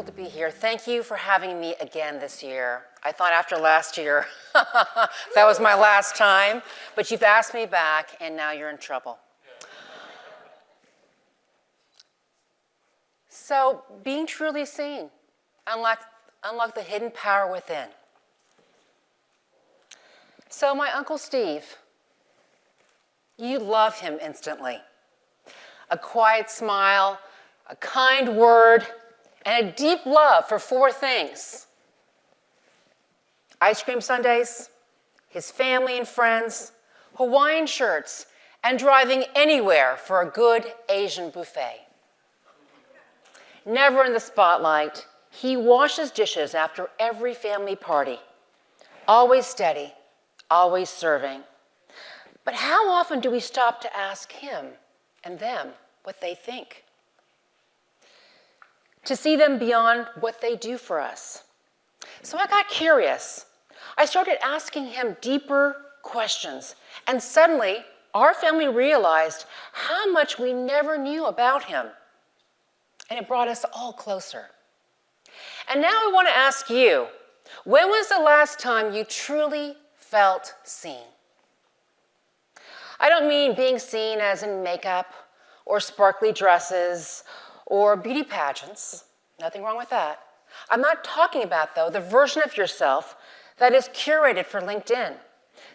wonderful to be here. Thank you for having me again this year. I thought after last year, that was my last time, but you've asked me back, and now you're in trouble. So, being truly seen, unlock the hidden power within. So, my Uncle Steve, you love him instantly. A quiet smile, a kind word, and a deep love for four things: ice cream sundaes, his family and friends, Hawaiian shirts, and driving anywhere for a good Asian buffet. Never in the spotlight, he washes dishes after every family party. Always steady, always serving. But how often do we stop to ask him and them what they think? To see them beyond what they do for us. So I got curious. I started asking him deeper questions, and suddenly our family realized how much we never knew about him. And it brought us all closer. And now I want to ask you, when was the last time you truly felt seen? I don't mean being seen as in makeup or sparkly dresses or beauty pageants. Nothing wrong with that. I'm not talking about, though, the version of yourself that is curated for LinkedIn.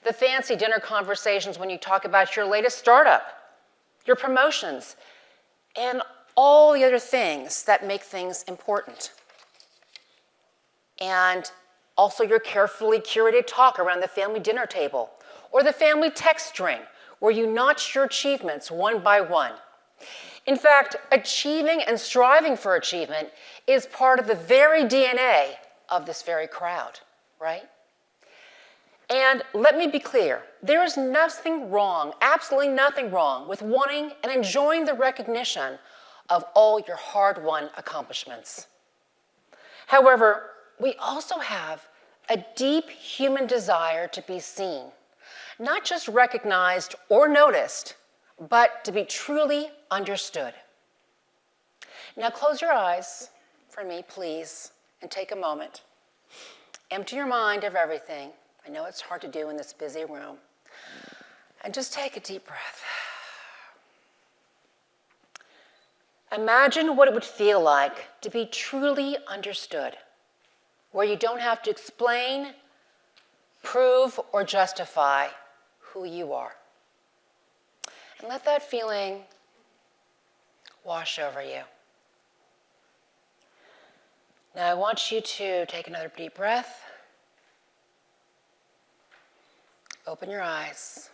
The fancy dinner conversations when you talk about your latest startup, your promotions, and all the other things that make things important. And also your carefully curated talk around the family dinner table or the family text string where you notch your achievements one by one. In fact, achieving and striving for achievement is part of the very DNA of this very crowd, right? And let me be clear, there is nothing wrong, absolutely nothing wrong with wanting and enjoying the recognition of all your hard-won accomplishments. However, we also have a deep human desire to be seen, not just recognized or noticed, but to be truly understood. Now close your eyes for me, please, and take a moment. Empty your mind of everything. I know it's hard to do in this busy room. And just take a deep breath. Imagine what it would feel like to be truly understood, where you don't have to explain, prove, or justify who you are. And let that feeling wash over you. Now I want you to take another deep breath. Open your eyes.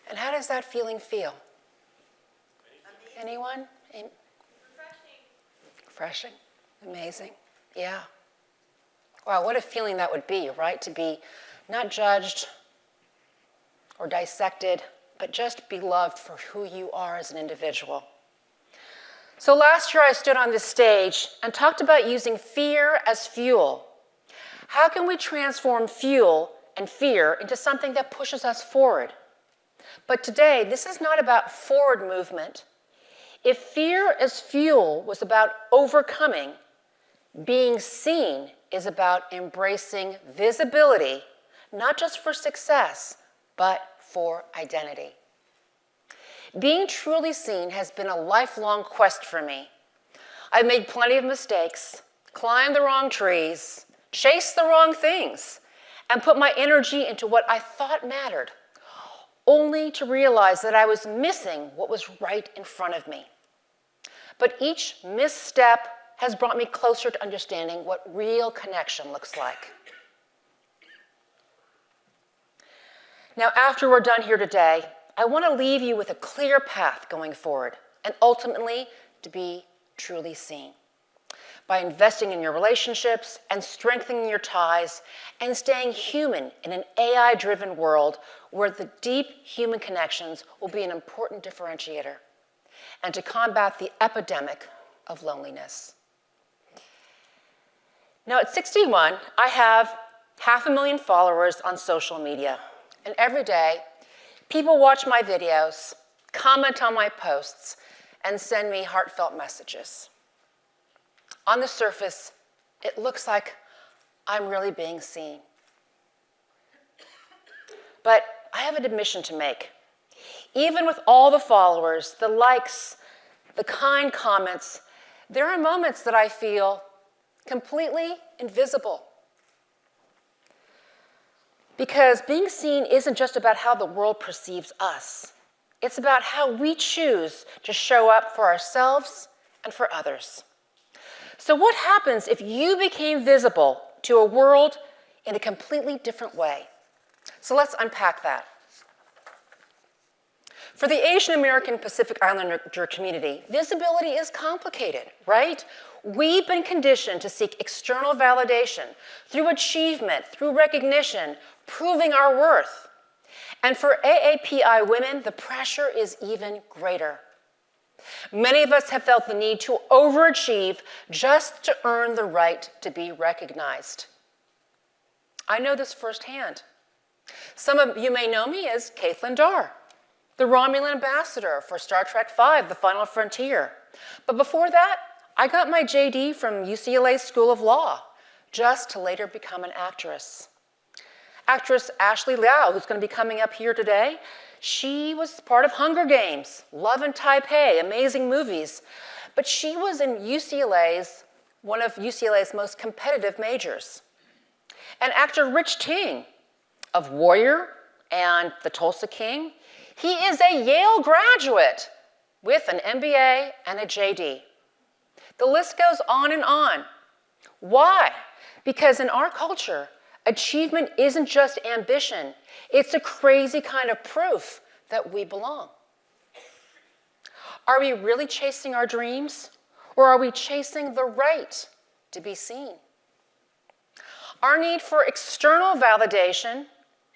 And how does that feeling feel? Anyone? Refreshing. Amazing. Yeah. Wow, what a feeling that would be, right? To be not judged or dissected, but just be loved for who you are as an individual. So last year I stood on this stage and talked about using fear as fuel. How can we transform fuel and fear into something that pushes us forward? But today, this is not about forward movement. If fear as fuel was about overcoming, being seen is about embracing visibility, not just for success, but for identity. Being truly seen has been a lifelong quest for me. I've made plenty of mistakes, climbed the wrong trees, chased the wrong things, and put my energy into what I thought mattered, only to realize that I was missing what was right in front of me. But each misstep has brought me closer to understanding what real connection looks like. Now, after we're done here today, I want to leave you with a clear path going forward, and ultimately to be truly seen. By investing in your relationships and strengthening your ties and staying human in an AI-driven world where the deep human connections will be an important differentiator, and to combat the epidemic of loneliness. Now at 61, I have 500,000 followers on social media, and every day, people watch my videos, comment on my posts, and send me heartfelt messages. On the surface, it looks like I'm really being seen. But I have an admission to make. Even with all the followers, the likes, the kind comments, there are moments that I feel completely invisible. Because being seen isn't just about how the world perceives us. It's about how we choose to show up for ourselves and for others. So what happens if you became visible to a world in a completely different way? So let's unpack that. For the Asian American Pacific Islander community, visibility is complicated, right? We've been conditioned to seek external validation through achievement, through recognition, proving our worth. And for AAPI women, the pressure is even greater. Many of us have felt the need to overachieve just to earn the right to be recognized. I know this firsthand. Some of you may know me as Caitlin Darr, the Romulan ambassador for Star Trek V, The Final Frontier. But before that, I got my JD from UCLA School of Law, just to later become an actress. Actress Ashley Liao, who's going to be coming up here today, she was part of Hunger Games, Love in Taipei, amazing movies. But she was in one of UCLA's most competitive majors. And actor Rich Ting of Warrior and The Tulsa King, he is a Yale graduate with an MBA and a JD. The list goes on and on. Why? Because in our culture, achievement isn't just ambition. It's a crazy kind of proof that we belong. Are we really chasing our dreams, or are we chasing the right to be seen? Our need for external validation,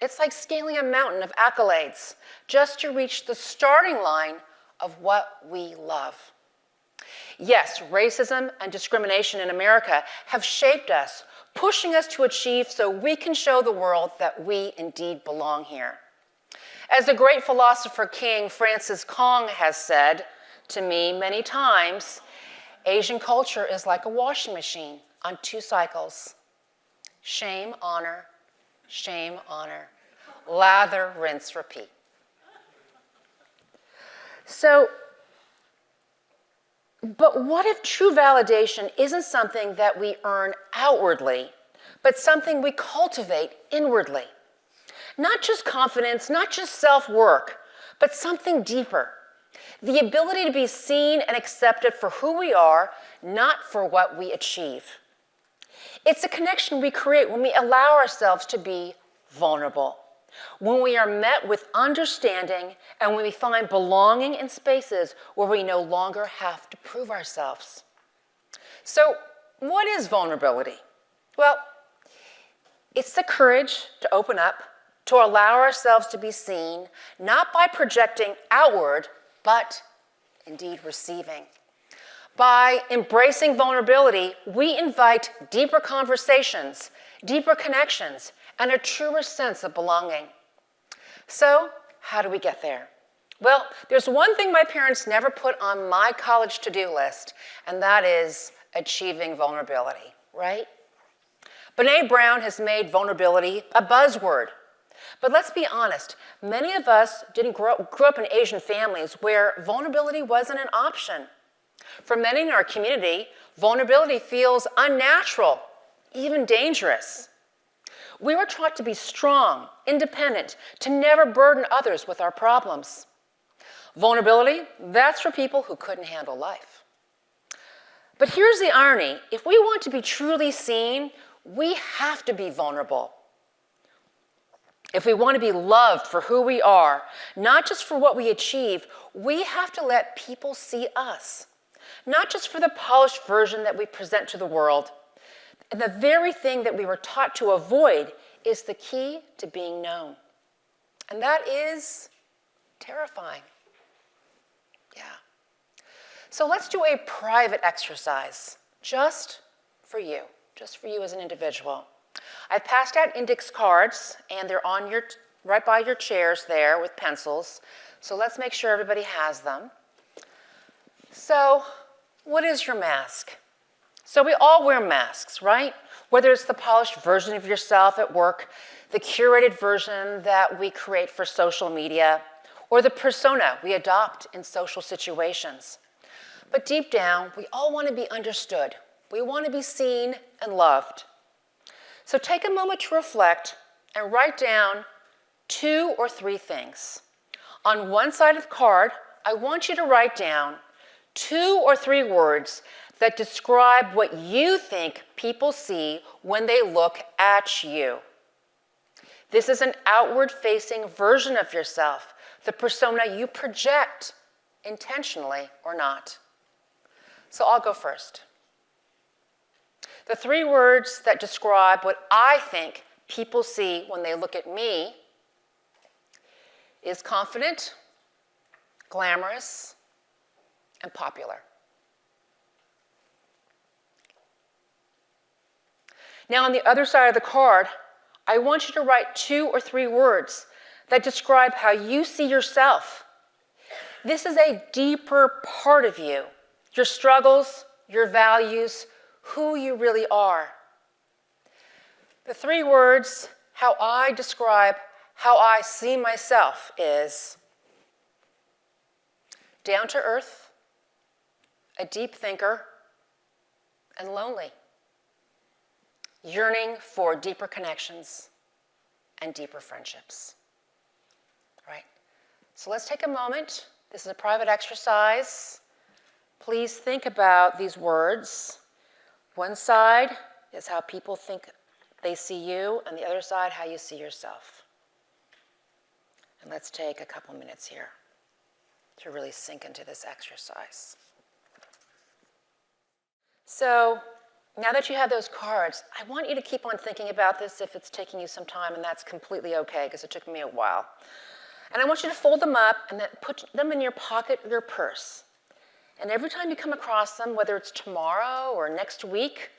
it's like scaling a mountain of accolades just to reach the starting line of what we love. Yes, racism and discrimination in America have shaped us, pushing us to achieve so we can show the world that we indeed belong here. As the great philosopher King Francis Kong has said to me many times, Asian culture is like a washing machine on 2 cycles. Shame, honor, lather, rinse, repeat. But what if true validation isn't something that we earn outwardly, but something we cultivate inwardly? Not just confidence, not just self-work, but something deeper. The ability to be seen and accepted for who we are, not for what we achieve. It's a connection we create when we allow ourselves to be vulnerable, when we are met with understanding and when we find belonging in spaces where we no longer have to prove ourselves. So, what is vulnerability? Well, it's the courage to open up, to allow ourselves to be seen, not by projecting outward, but indeed receiving. By embracing vulnerability, we invite deeper conversations, deeper connections, and a truer sense of belonging. So, how do we get there? Well, there's one thing my parents never put on my college to-do list, and that is achieving vulnerability, right? Brené Brown has made vulnerability a buzzword. But let's be honest, many of us didn't grow up in Asian families where vulnerability wasn't an option. For many in our community, vulnerability feels unnatural, even dangerous. We were taught to be strong, independent, to never burden others with our problems. Vulnerability, that's for people who couldn't handle life. But here's the irony. If we want to be truly seen, we have to be vulnerable. If we want to be loved for who we are, not just for what we achieve, we have to let people see us, not just for the polished version that we present to the world. And the very thing that we were taught to avoid is the key to being known. And that is terrifying. Yeah. So let's do a private exercise just for you as an individual. I've passed out index cards, and they're on right by your chairs there with pencils. So let's make sure everybody has them. So, what is your mask? So we all wear masks, right? Whether it's the polished version of yourself at work, the curated version that we create for social media, or the persona we adopt in social situations. But deep down, we all want to be understood. We want to be seen and loved. So take a moment to reflect and write down 2 or 3 things. On one side of the card, I want you to write down 2 or 3 words that describe what you think people see when they look at you. This is an outward-facing version of yourself, the persona you project, intentionally or not. So I'll go first. The 3 words that describe what I think people see when they look at me is confident, glamorous, and popular. Now, on the other side of the card, I want you to write 2 or 3 words that describe how you see yourself. This is a deeper part of you, your struggles, your values, who you really are. The 3 words, how I describe how I see myself is down to earth, a deep thinker, and lonely. Yearning for deeper connections and deeper friendships. All right, so let's take a moment. This is a private exercise. Please think about these words. One side is how people think they see you, and the other side, how you see yourself. And let's take a couple minutes here to really sink into this exercise. So, now that you have those cards, I want you to keep on thinking about this if it's taking you some time, and that's completely okay because it took me a while. And I want you to fold them up and then put them in your pocket or your purse. And every time you come across them, whether it's tomorrow or next week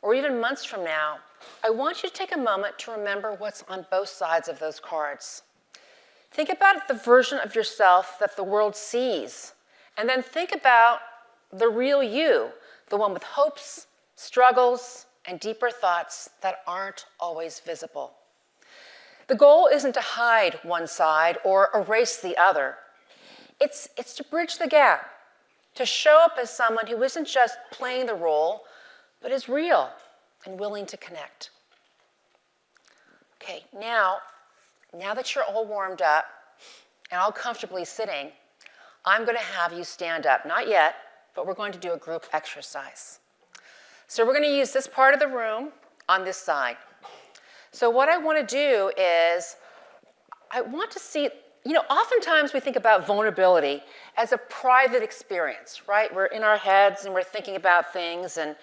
or even months from now, I want you to take a moment to remember what's on both sides of those cards. Think about the version of yourself that the world sees, and then think about the real you, the one with hopes, struggles, and deeper thoughts that aren't always visible. The goal isn't to hide one side or erase the other. It's to bridge the gap, to show up as someone who isn't just playing the role, but is real and willing to connect. Okay, now that you're all warmed up and all comfortably sitting, I'm going to have you stand up. Not yet, but we're going to do a group exercise. So we're going to use this part of the room on this side. So what I want to do is, I want to see, oftentimes we think about vulnerability as a private experience, right? We're in our heads and we're thinking about things and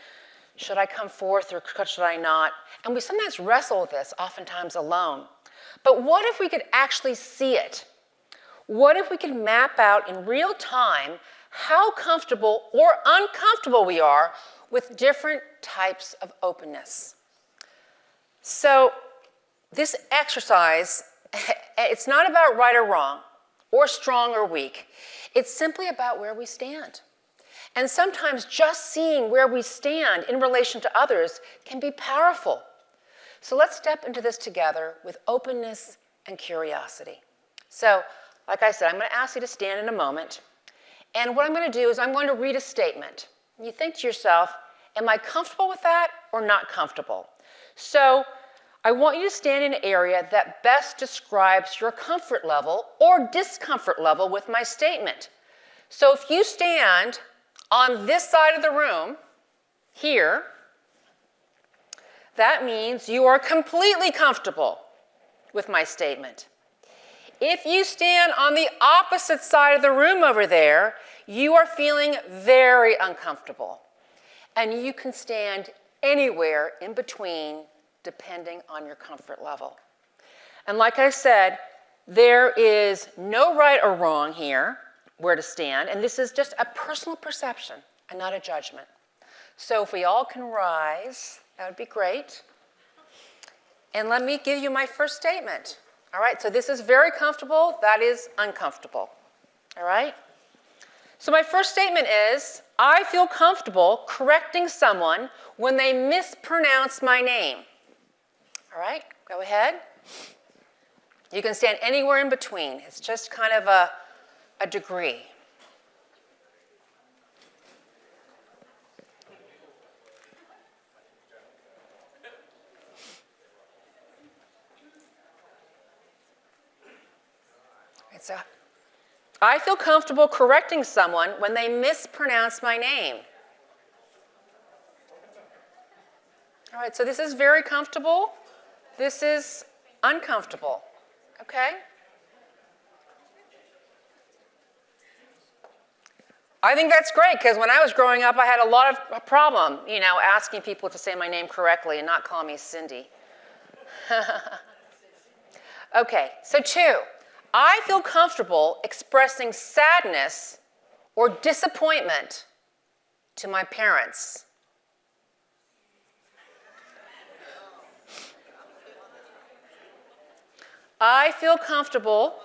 should I come forth or should I not? And we sometimes wrestle with this, oftentimes alone. But what if we could actually see it? What if we could map out in real time how comfortable or uncomfortable we are with different types of openness? So this exercise, it's not about right or wrong, or strong or weak. It's simply about where we stand. And sometimes just seeing where we stand in relation to others can be powerful. So let's step into this together with openness and curiosity. So, like I said, I'm going to ask you to stand in a moment. And what I'm going to do is I'm going to read a statement. You think to yourself, am I comfortable with that or not comfortable? So I want you to stand in an area that best describes your comfort level or discomfort level with my statement. So if you stand on this side of the room, here, that means you are completely comfortable with my statement. If you stand on the opposite side of the room over there, you are feeling very uncomfortable. And you can stand anywhere in between depending on your comfort level. And like I said, there is no right or wrong here where to stand, and this is just a personal perception and not a judgment. So if we all can rise, that would be great. And let me give you my first statement. All right, so this is very comfortable, that is uncomfortable. All right? So my first statement is, I feel comfortable correcting someone when they mispronounce my name. All right, go ahead. You can stand anywhere in between. It's just kind of a degree. So, I feel comfortable correcting someone when they mispronounce my name. All right, so this is very comfortable. This is uncomfortable. Okay? I think that's great, because when I was growing up, I had a lot of a problem, asking people to say my name correctly and not call me Cindy. Okay, so 2. I feel comfortable expressing sadness or disappointment to my parents. I feel comfortable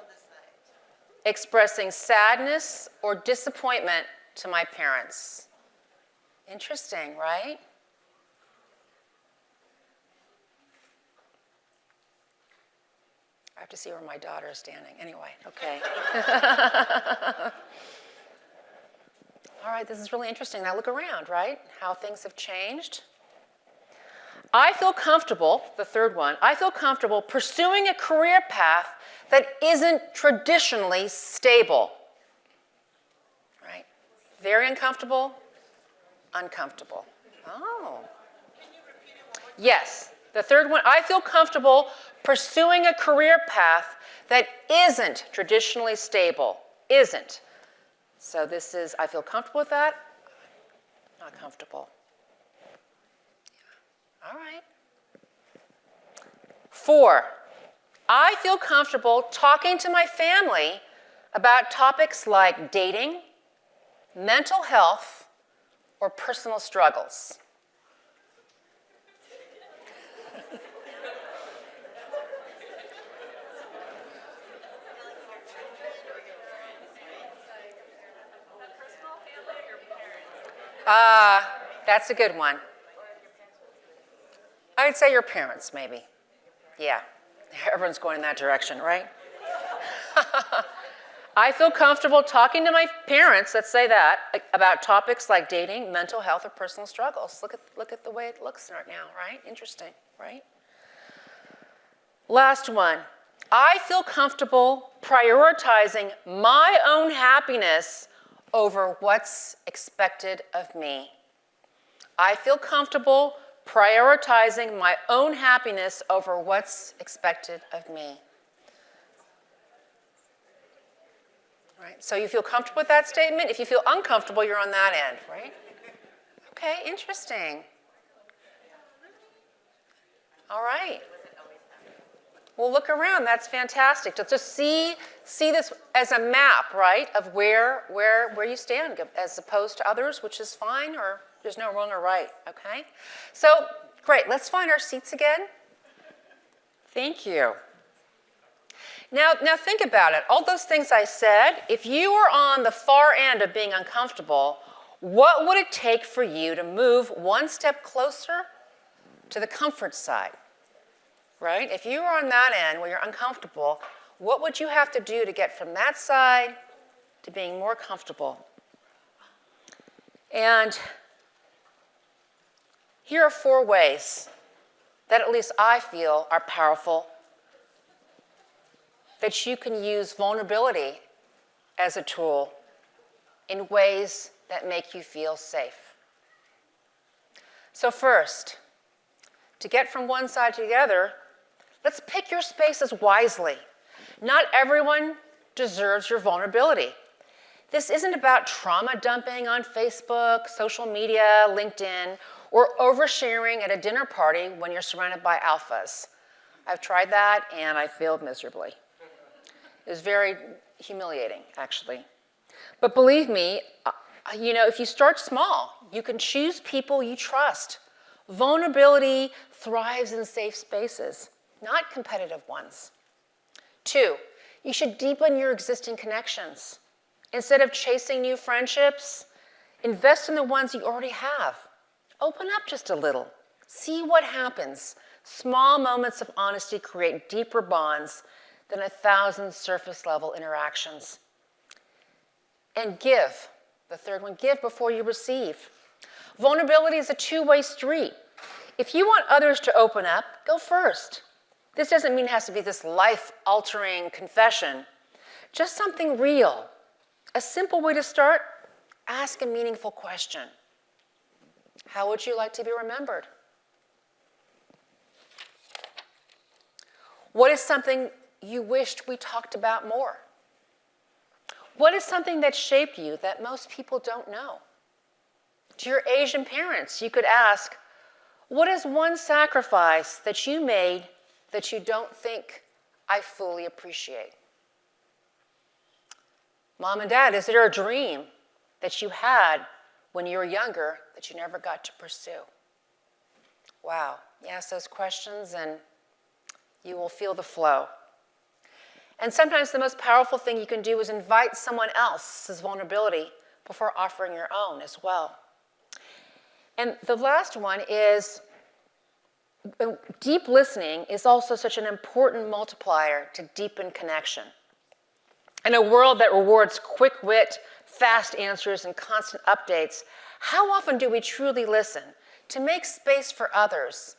expressing sadness or disappointment to my parents. Interesting, right? I have to see where my daughter is standing. Anyway, okay. All right, this is really interesting. Now look around, right? How things have changed. I feel comfortable, the third one, I feel comfortable pursuing a career path that isn't traditionally stable. Right? Very uncomfortable, uncomfortable. Oh. Yes, the third one, I feel comfortable pursuing a career path that isn't traditionally stable. Isn't. So this is, I feel comfortable with that, not comfortable. Yeah. All right. 4, I feel comfortable talking to my family about topics like dating, mental health, or personal struggles. That's a good one. I'd say your parents, maybe. Yeah, everyone's going in that direction, right? I feel comfortable talking to my parents, let's say that, about topics like dating, mental health, or personal struggles. Look at the way it looks right now, right? Interesting, right? Last one. I feel comfortable prioritizing my own happiness over what's expected of me. I feel comfortable prioritizing my own happiness over what's expected of me. Right? So you feel comfortable with that statement? If you feel uncomfortable, you're on that end, right? Okay, interesting. All right. Well, look around. That's fantastic. To just see this as a map, right, of where you stand as opposed to others, which is fine, or there's no wrong or right, okay? So, great. Let's find our seats again. Thank you. Now think about it. All those things I said, if you were on the far end of being uncomfortable, what would it take for you to move one step closer to the comfort side? Right? If you were on that end where you're uncomfortable, what would you have to do to get from that side to being more comfortable? And here are 4 ways that at least I feel are powerful that you can use vulnerability as a tool in ways that make you feel safe. So first, to get from one side to the other, let's pick your spaces wisely. Not everyone deserves your vulnerability. This isn't about trauma dumping on Facebook, social media, LinkedIn, or oversharing at a dinner party when you're surrounded by alphas. I've tried that and I failed miserably. It was very humiliating, actually. But believe me, if you start small, you can choose people you trust. Vulnerability thrives in safe spaces, not competitive ones. 2, you should deepen your existing connections. Instead of chasing new friendships, invest in the ones you already have. Open up just a little. See what happens. Small moments of honesty create deeper bonds than 1,000 surface-level interactions. And give. The third one, give before you receive. Vulnerability is a two-way street. If you want others to open up, go first. This doesn't mean it has to be this life-altering confession. Just something real. A simple way to start, ask a meaningful question. How would you like to be remembered? What is something you wished we talked about more? What is something that shaped you that most people don't know? To your Asian parents, you could ask, what is one sacrifice that you made that you don't think I fully appreciate? Mom and Dad, is there a dream that you had when you were younger that you never got to pursue? Wow, you ask those questions and you will feel the flow. And sometimes the most powerful thing you can do is invite someone else's vulnerability before offering your own as well. And the last one is deep listening is also such an important multiplier to deepen connection. In a world that rewards quick wit, fast answers, and constant updates, how often do we truly listen to make space for others?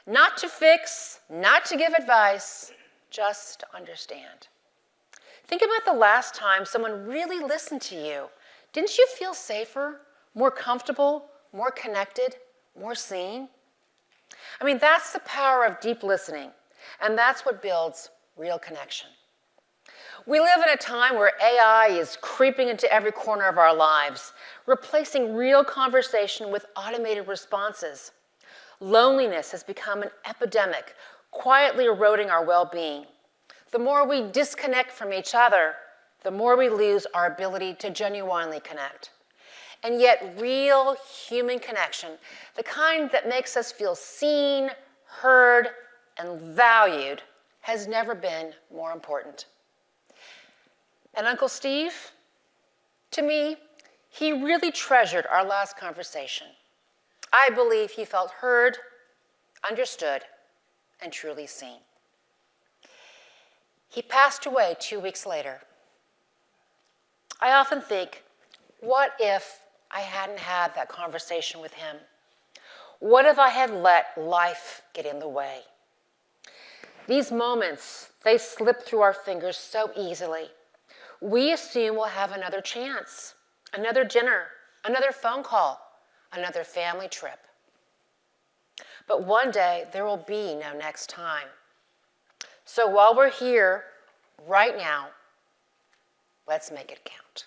Not to fix, not to give advice, just to understand. Think about the last time someone really listened to you. Didn't you feel safer, more comfortable, more connected, more seen? I mean, that's the power of deep listening, and that's what builds real connection. We live in a time where AI is creeping into every corner of our lives, replacing real conversation with automated responses. Loneliness has become an epidemic, quietly eroding our well-being. The more we disconnect from each other, the more we lose our ability to genuinely connect. And yet, real human connection, the kind that makes us feel seen, heard, and valued, has never been more important. And Uncle Steve, to me, he really treasured our last conversation. I believe he felt heard, understood, and truly seen. He passed away 2 weeks later. I often think, what if I hadn't had that conversation with him? What if I had let life get in the way? These moments, they slip through our fingers so easily. We assume we'll have another chance, another dinner, another phone call, another family trip. But one day, there will be no next time. So while we're here, right now, let's make it count.